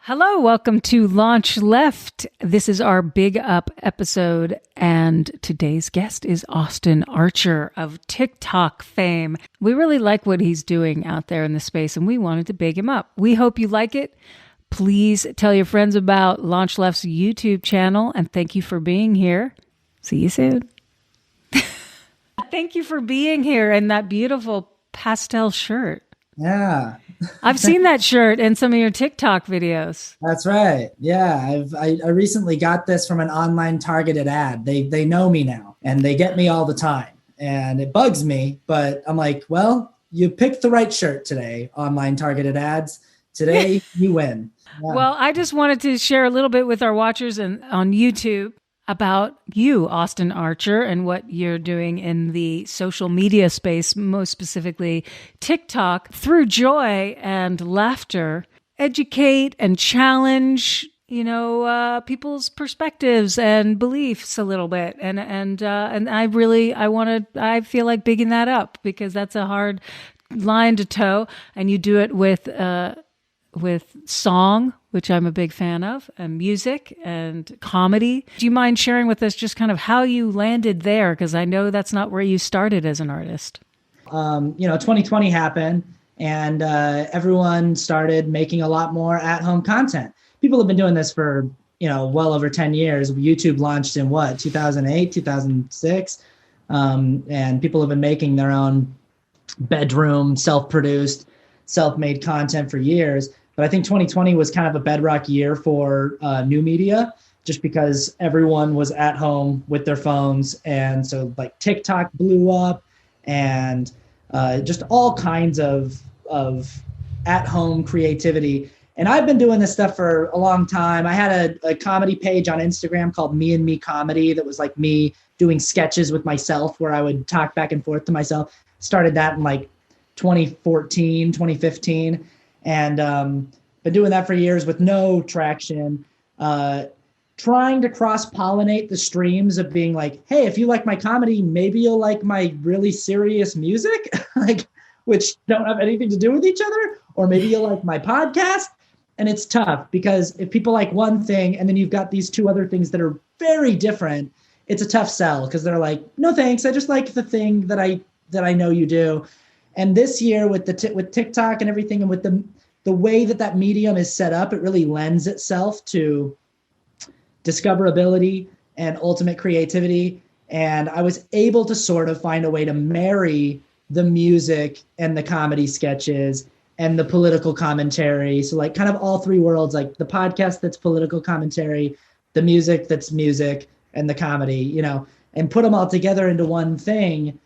Hello, welcome to LaunchLeft. This is our Big Up episode, and today's guest is Austin Archer of TikTok fame. We really like what he's doing out there in the space, and we wanted to big him up. We hope you like it. Please tell your friends about LaunchLeft's YouTube channel, and thank you for being here. See you soon. Thank you for being here in that beautiful pastel shirt. Yeah. I've seen that shirt in some of your TikTok videos. That's right. Yeah. I recently got this from an online targeted ad. They know me now and they get me all the time and it bugs me, but I'm like, well, you picked the right shirt today, online targeted ads. Today you win. Yeah. Well, I just wanted to share a little bit with our watchers on YouTube about you, Austin Archer, and what you're doing in the social media space, most specifically TikTok, through joy and laughter, educate and challenge, people's perspectives and beliefs a little bit. And I feel like bigging that up because that's a hard line to toe, and you do it with song, which I'm a big fan of, and music and comedy. Do you mind sharing with us just kind of how you landed there? Because I know that's not where you started as an artist. 2020 happened and everyone started making a lot more at-home content. People have been doing this for, well over 10 years. YouTube launched in 2008, 2006. And people have been making their own bedroom, self-produced, self-made content for years. But I think 2020 was kind of a bedrock year for new media, just because everyone was at home with their phones. And so like TikTok blew up and just all kinds of at-home creativity. And I've been doing this stuff for a long time. I had a comedy page on Instagram called Me and Me Comedy that was like me doing sketches with myself where I would talk back and forth to myself. Started that in like 2014, 2015. And been doing that for years with no traction, trying to cross-pollinate the streams of being like, hey, if you like my comedy, maybe you'll like my really serious music, which don't have anything to do with each other, or maybe you'll like my podcast. And it's tough because if people like one thing and then you've got these two other things that are very different, it's a tough sell because they're like, no, thanks. I just like the thing that I know you do. And this year with with TikTok and everything, and with the way that medium is set up, it really lends itself to discoverability and ultimate creativity. And I was able to sort of find a way to marry the music and the comedy sketches and the political commentary. So like kind of all three worlds, like the podcast that's political commentary, the music that's music, and the comedy, and put them all together into one thing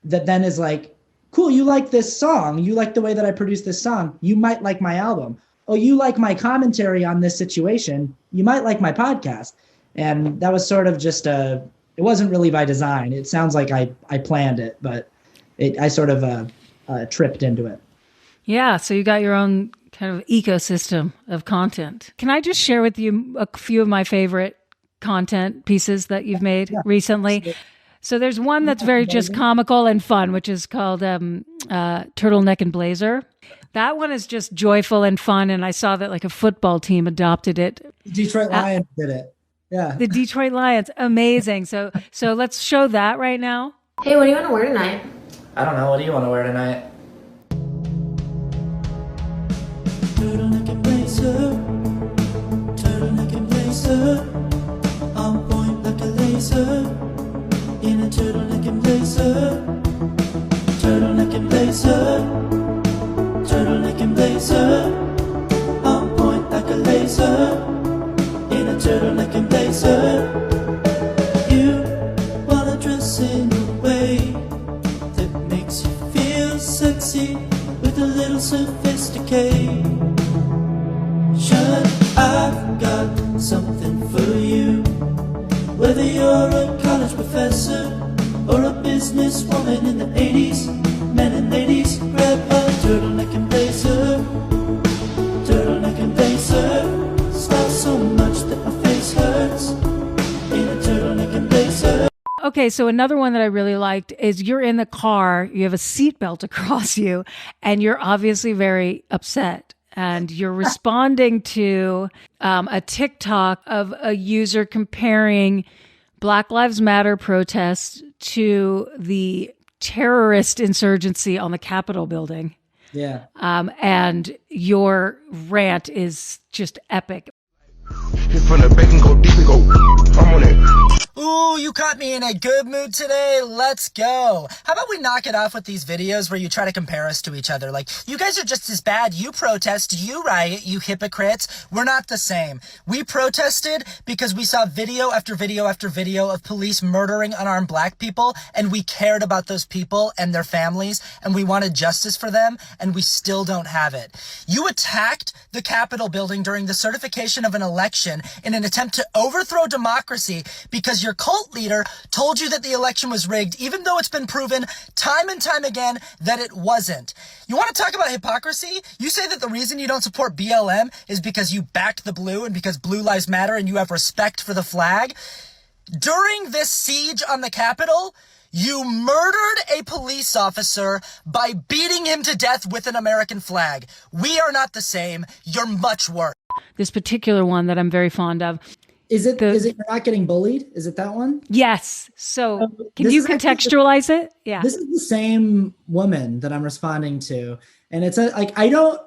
that then is like, cool, you like this song. You like the way that I produce this song. You might like my album. Oh, you like my commentary on this situation. You might like my podcast. And that was sort of just it wasn't really by design. It sounds like I planned it, but I sort of tripped into it. Yeah, so you got your own kind of ecosystem of content. Can I just share with you a few of my favorite content pieces that you've made recently? So there's one that's very just comical and fun, which is called Turtleneck and Blazer. That one is just joyful and fun, and I saw that like a football team adopted it. Detroit Lions did it. Yeah. The Detroit Lions. Amazing. So let's show that right now. Hey, what do you want to wear tonight? I don't know. What do you want to wear tonight? Turtleneck and blazer, turtleneck and blazer, on point like a laser. In a turtleneck and blazer, turtleneck and blazer, turtleneck and blazer, on point like a laser. In a turtleneck and blazer, you wanna dress in a way that makes you feel sexy with a little sophistication. I've got something for you. Whether you're a college professor or a businesswoman in the 80s, men and ladies, grab a turtleneck and blazer. Turtleneck and blazer, style so much that my face hurts. In a turtleneck and blazer. Okay, so another one that I really liked is you're in the car, you have a seatbelt across you, and you're obviously very upset. and you're responding to a TikTok of a user comparing Black Lives Matter protests to the terrorist insurgency on the Capitol building. Yeah. And your rant is just epic. From the bacon go deep, go. I'm on it. Ooh, you caught me in a good mood today. Let's go. How about we knock it off with these videos where you try to compare us to each other? Like, you guys are just as bad. You protest, you riot, you hypocrites. We're not the same. We protested because we saw video after video after video of police murdering unarmed black people, and we cared about those people and their families, and we wanted justice for them, and we still don't have it. You attacked the Capitol building during the certification of an election in an attempt to overthrow democracy because your cult leader told you that the election was rigged, even though it's been proven time and time again that it wasn't. You want to talk about hypocrisy? You say that the reason you don't support BLM is because you backed the blue and because Blue Lives Matter and you have respect for the flag. During this siege on the Capitol, you murdered a police officer by beating him to death with an American flag. We are not the same. You're much worse. This particular one that I'm very fond of. Is it you're not getting bullied? Is it that one? Yes. So can you contextualize it? Yeah. This is the same woman that I'm responding to. And it's I don't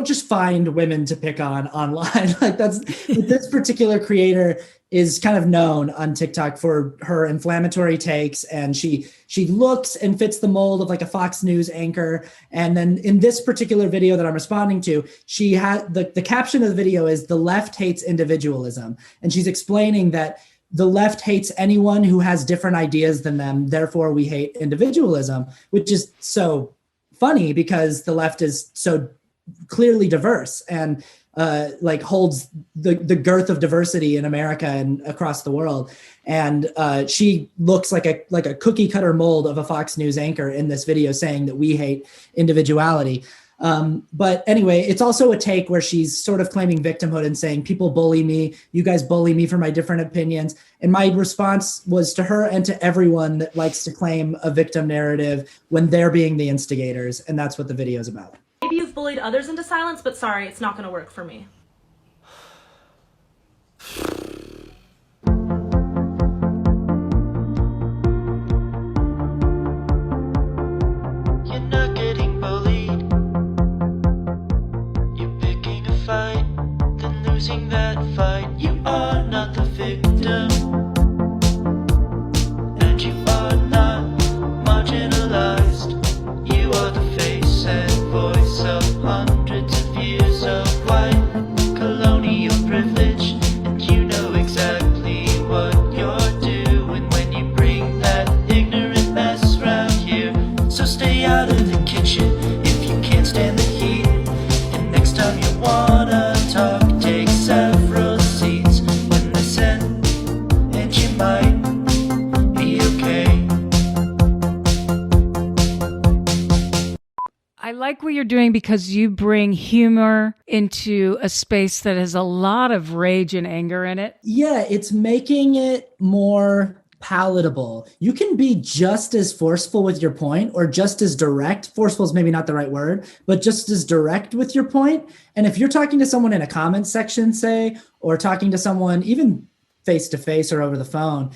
just find women to pick on online. Like this particular creator is kind of known on TikTok for her inflammatory takes, and she looks and fits the mold of like a Fox News anchor. And then in this particular video that I'm responding to, she had the caption of the video is "The left hates individualism," and she's explaining that the left hates anyone who has different ideas than them. Therefore, we hate individualism, which is so funny because the left is so clearly diverse and holds the girth of diversity in America and across the world. And she looks like a cookie cutter mold of a Fox News anchor in this video saying that we hate individuality. But anyway, it's also a take where she's sort of claiming victimhood and saying, people bully me, you guys bully me for my different opinions. And my response was to her and to everyone that likes to claim a victim narrative when they're being the instigators. And that's what the video is about. Maybe you've bullied others into silence, but sorry, it's not going to work for me. You're not getting bullied. You're picking a fight, then losing that fight. You are not the victim, and you are not marginalized. You are the face and voice of hundreds of years of white colonial privilege, and you know exactly what you're doing when you bring that ignorant mess round here. So stay out of the kitchen if you can't stand the heat, and next time you wanna talk, take several seats when they send, and you might be okay. I like what you're doing because you bring humor into a space that has a lot of rage and anger in it. Yeah, it's making it more palatable. You can be just as forceful with your point or just as direct. Forceful is maybe not the right word, but just as direct with your point. And if you're talking to someone in a comment section, say, or talking to someone even face to face or over the phone,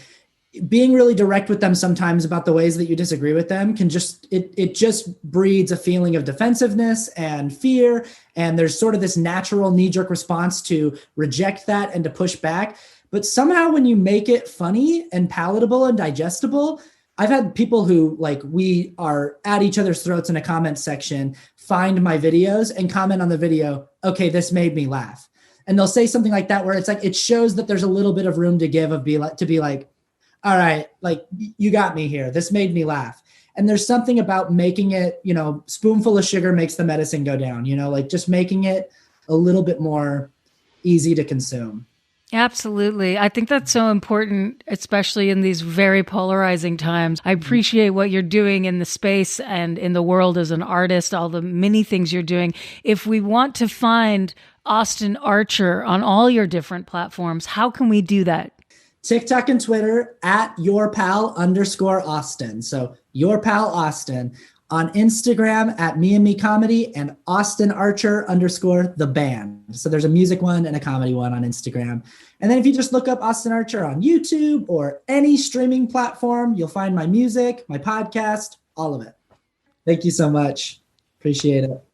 being really direct with them sometimes about the ways that you disagree with them can just, it just breeds a feeling of defensiveness and fear. And there's sort of this natural knee-jerk response to reject that and to push back. But somehow when you make it funny and palatable and digestible, I've had people who, like, we are at each other's throats in a comment section, find my videos and comment on the video, okay, this made me laugh. And they'll say something like that, where it's like, it shows that there's a little bit of room to give, to be like, all right, like, you got me here. This made me laugh. And there's something about making it, spoonful of sugar makes the medicine go down, like just making it a little bit more easy to consume. Absolutely. I think that's so important, especially in these very polarizing times. I appreciate what you're doing in the space and in the world as an artist, all the many things you're doing. If we want to find Austin Archer on all your different platforms, how can we do that? TikTok and Twitter at yourpal_Austin. So yourpal Austin. on Instagram at Me and Me Comedy and Austin Archer _ the band. So there's a music one and a comedy one on Instagram. And then if you just look up Austin Archer on YouTube or any streaming platform, you'll find my music, my podcast, all of it. Thank you so much. Appreciate it.